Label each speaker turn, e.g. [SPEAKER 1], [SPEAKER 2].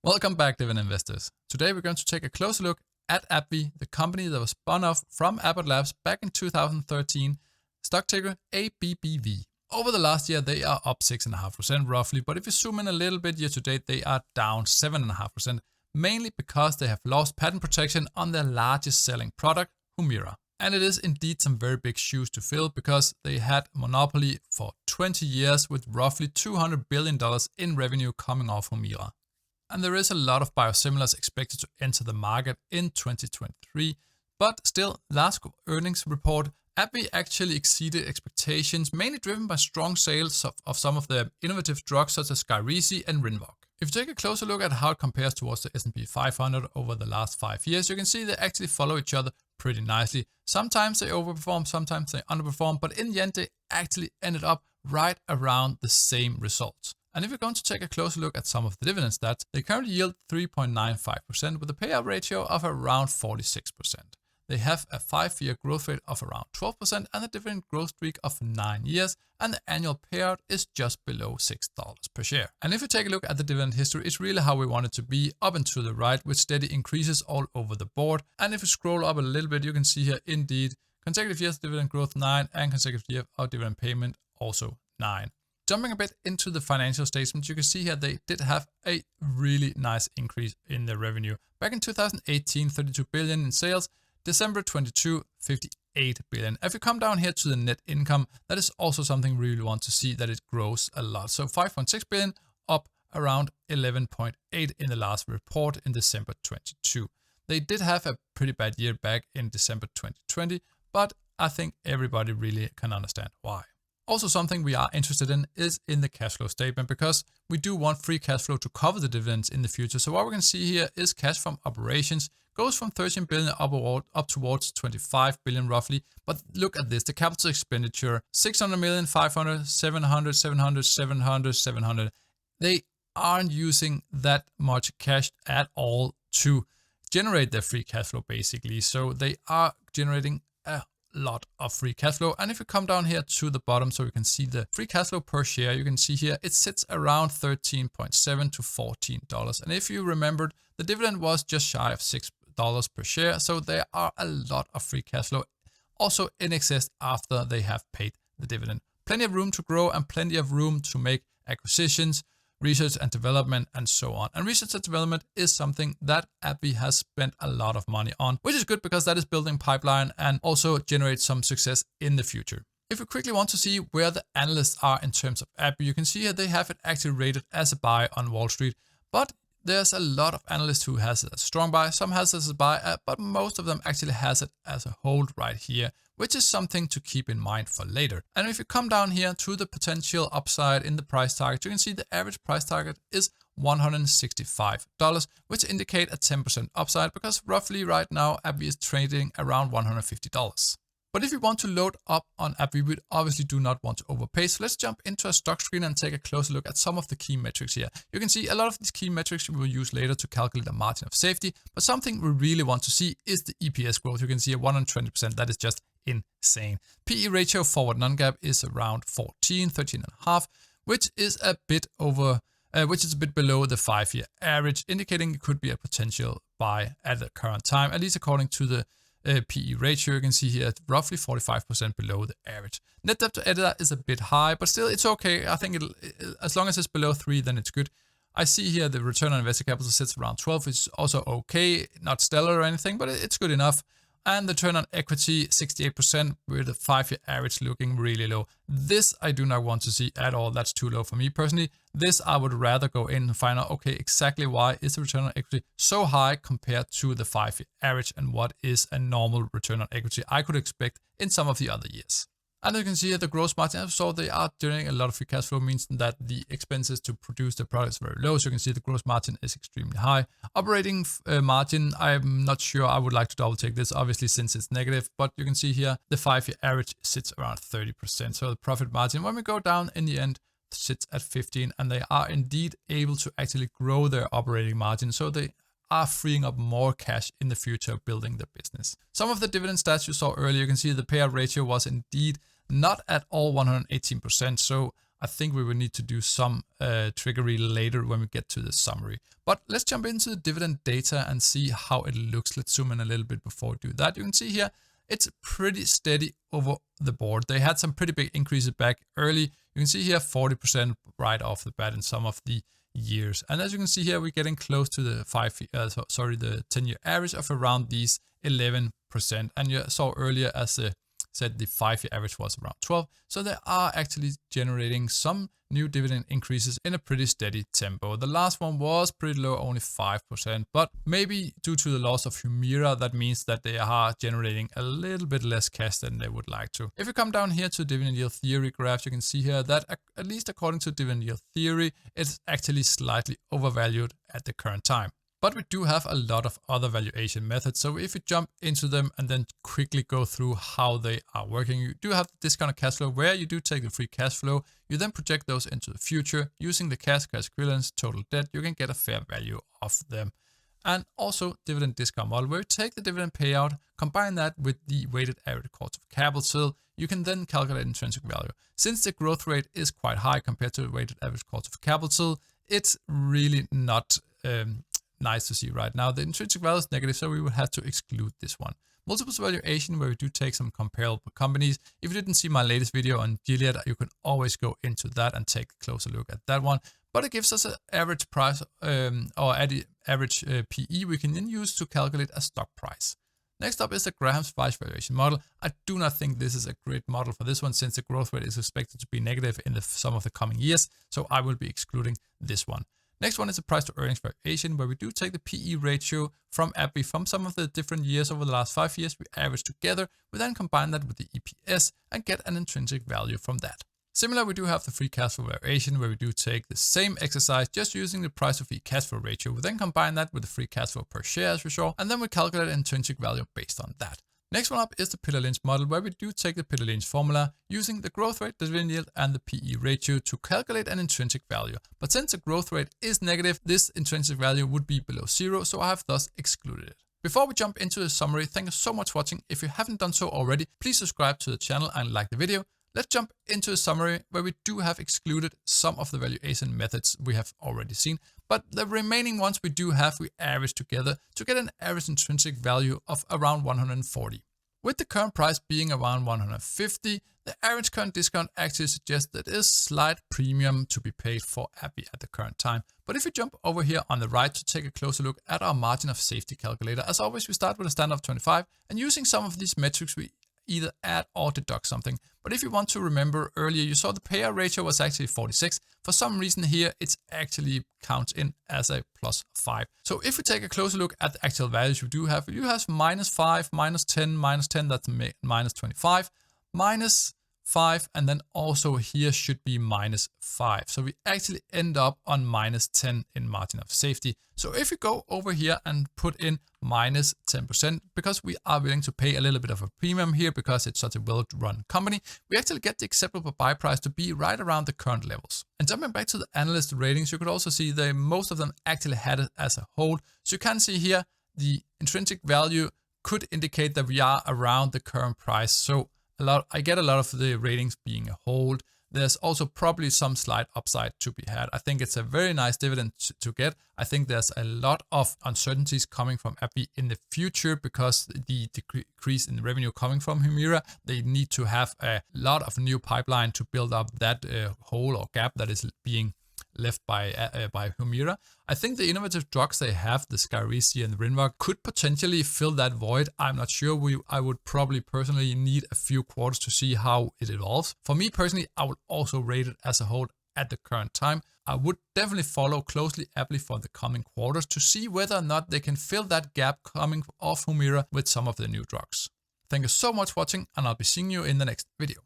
[SPEAKER 1] Welcome back, Dividend investors. Today we're going to take a closer look at AbbVie, the company that was spun off from Abbott Labs back in 2013, stock ticker ABBV. Over the last year, they are up 6.5% roughly, but if you zoom in a little bit year to date, they are down 7.5%, mainly because they have lost patent protection on their largest selling product, Humira. And it is indeed some very big shoes to fill because they had a monopoly for 20 years with roughly $200 billion in revenue coming off Humira. And there is a lot of biosimilars expected to enter the market in 2023, but still, last earnings report, AbbVie actually exceeded expectations, mainly driven by strong sales of some of the innovative drugs such as Skyrizi and Rinvoq. If you take a closer look at how it compares towards the S&P 500 over the last 5 years, you can see they actually follow each other pretty nicely. Sometimes they overperform, sometimes they underperform, but in the end, they actually ended up right around the same results. And if you're going to take a closer look at some of the dividend stats, they currently yield 3.95% with a payout ratio of around 46%. They have a 5-year growth rate of around 12% and a dividend growth streak of 9 years, and the annual payout is just below $6 per share. And if you take a look at the dividend history, it's really how we want it to be, up and to the right, with steady increases all over the board. And if you scroll up a little bit, you can see here indeed consecutive years dividend growth 9 and consecutive year of dividend payment also 9. Jumping a bit into the financial statements, you can see here they did have a really nice increase in their revenue. Back in 2018, 32 billion in sales. December 22, 58 billion. If you come down here to the net income, that is also something we really want to see, that it grows a lot. So 5.6 billion, up around 11.8 in the last report in December 22. They did have a pretty bad year back in December 2020, but I think everybody really can understand why. Also, something we are interested in is in the cash flow statement, because we do want free cash flow to cover the dividends in the future. So what we can see here is cash from operations goes from 13 billion up towards 25 billion roughly. But look at this, the capital expenditure, 600 million, 500, 700, 700, 700, 700. They aren't using that much cash at all to generate their free cash flow basically. So they are generating a lot of free cash flow. And if you come down here to the bottom so you can see the free cash flow per share, you can see here it sits around $13.7 to $14. And if you remembered, the dividend was just shy of $6 per share. So there are a lot of free cash flow also in excess after they have paid the dividend. Plenty of room to grow and plenty of room to make acquisitions, research and development, and so on. And research and development is something that AbbVie has spent a lot of money on, which is good because that is building pipeline and also generates some success in the future. If you quickly want to see where the analysts are in terms of AbbVie, you can see here they have it actually rated as a buy on Wall Street, but there's a lot of analysts who has it as a strong buy, some has it as a buy, but most of them actually has it as a hold right here, which is something to keep in mind for later. And if you come down here to the potential upside in the price target, you can see the average price target is $165, which indicate a 10% upside because roughly right now AbbVie is trading around $150. But if you want to load up on AbbVie, we obviously do not want to overpay. So let's jump into a stock screen and take a closer look at some of the key metrics here. You can see a lot of these key metrics we will use later to calculate a margin of safety. But something we really want to see is the EPS growth. You can see 120%. That is just insane. PE ratio forward non-GAAP is around 13.5, which is a bit below the 5-year average, indicating it could be a potential buy at the current time, at least according to the PE ratio. You can see here at roughly 45% below the average. Net debt to EBITDA is a bit high, but still it's okay. I think as long as it's below 3, then it's good. I see here the return on invested capital sits around 12, which is also okay, not stellar or anything, but it's good enough. And the return on equity, 68%, with the 5-year average looking really low. This I do not want to see at all. That's too low for me personally. This I would rather go in and find out, okay, exactly why is the return on equity so high compared to the 5-year average, and what is a normal return on equity I could expect in some of the other years. And you can see here the gross margin, so they are generating a lot of free cash flow, means that the expenses to produce the product is very low. So you can see the gross margin is extremely high. Operating margin, I'm not sure. I would like to double check this, obviously, since it's negative. But you can see here the 5-year average sits around 30%. So the profit margin, when we go down in the end, sits at 15%. And they are indeed able to actually grow their operating margin. So they are freeing up more cash in the future building the business. Some of the dividend stats you saw earlier, you can see the payout ratio was indeed not at all 118%. So I think we will need to do some trickery later when we get to the summary. But let's jump into the dividend data and see how it looks. Let's zoom in a little bit before we do that. You can see here, it's pretty steady over the board. They had some pretty big increases back early. You can see here 40% right off the bat in some of the years. And as you can see here, we're getting close to the 10-year average of around these 11%. And you saw earlier, as said, the 5-year average was around 12. So they are actually generating some new dividend increases in a pretty steady tempo. The last one was pretty low, only 5%, but maybe due to the loss of Humira, that means that they are generating a little bit less cash than they would like to. If you come down here to dividend yield theory graphs, you can see here that at least according to dividend yield theory, it's actually slightly overvalued at the current time. But we do have a lot of other valuation methods. So if you jump into them and then quickly go through how they are working, you do have the discounted cash flow where you do take the free cash flow. You then project those into the future using the cash equivalents, total debt. You can get a fair value of them. And also dividend discount model where you take the dividend payout, combine that with the weighted average cost of capital. You can then calculate intrinsic value. Since the growth rate is quite high compared to the weighted average cost of capital, it's really not nice to see right now. The intrinsic value is negative, so we would have to exclude this one. Multiples valuation, where we do take some comparable companies. If you didn't see my latest video on Gilead, you can always go into that and take a closer look at that one. But it gives us an average price or average PE we can then use to calculate a stock price. Next up is the Graham's price valuation model. I do not think this is a great model for this one since the growth rate is expected to be negative in some of the coming years, so I will be excluding this one. Next one is the price to earnings variation, where we do take the PE ratio from AbbVie from some of the different years over the last 5 years. We average together. We then combine that with the EPS and get an intrinsic value from that. Similar, we do have the free cash flow variation, where we do take the same exercise just using the price to free cash flow ratio. We then combine that with the free cash flow per share, as we saw, and then we calculate intrinsic value based on that. Next one up is the Peter-Lynch model, where we do take the Peter-Lynch formula using the growth rate, the dividend yield, and the PE ratio to calculate an intrinsic value. But since the growth rate is negative, this intrinsic value would be below 0, so I have thus excluded it. Before we jump into the summary, thank you so much for watching. If you haven't done so already, please subscribe to the channel and like the video. Let's jump into the summary, where we do have excluded some of the valuation methods we have already seen, but the remaining ones we do have, we average together to get an average intrinsic value of around 140. With the current price being around 150, the average current discount actually suggests that there is slight premium to be paid for AbbVie at the current time. But if you jump over here on the right to take a closer look at our margin of safety calculator, as always, we start with a standard of 25, and using some of these metrics, we either add or deduct something. But if you want to remember earlier, you saw the payout ratio was actually 46. For some reason here, it's actually counts in as a +5. So if we take a closer look at the actual values you do have, you have -5, -10, that's -25, -5, and then also here should be -5. So we actually end up on -10 in margin of safety. So if you go over here and put in -10%, because we are willing to pay a little bit of a premium here because it's such a well-run company, we actually get the acceptable buy price to be right around the current levels. And jumping back to the analyst ratings, you could also see that most of them actually had it as a hold. So you can see here the intrinsic value could indicate that we are around the current price. So I get a lot of the ratings being a hold. There's also probably some slight upside to be had. I think it's a very nice dividend to get. I think there's a lot of uncertainties coming from AbbVie in the future because the decrease in revenue coming from Humira, they need to have a lot of new pipeline to build up that hole or gap that is being left by Humira. I think the innovative drugs they have, the Skyrizi and the Rinvoq, could potentially fill that void. I'm not sure. I would probably personally need a few quarters to see how it evolves. For me personally, I would also rate it as a hold at the current time. I would definitely follow closely AbbVie for the coming quarters to see whether or not they can fill that gap coming off Humira with some of the new drugs. Thank you so much for watching, and I'll be seeing you in the next video.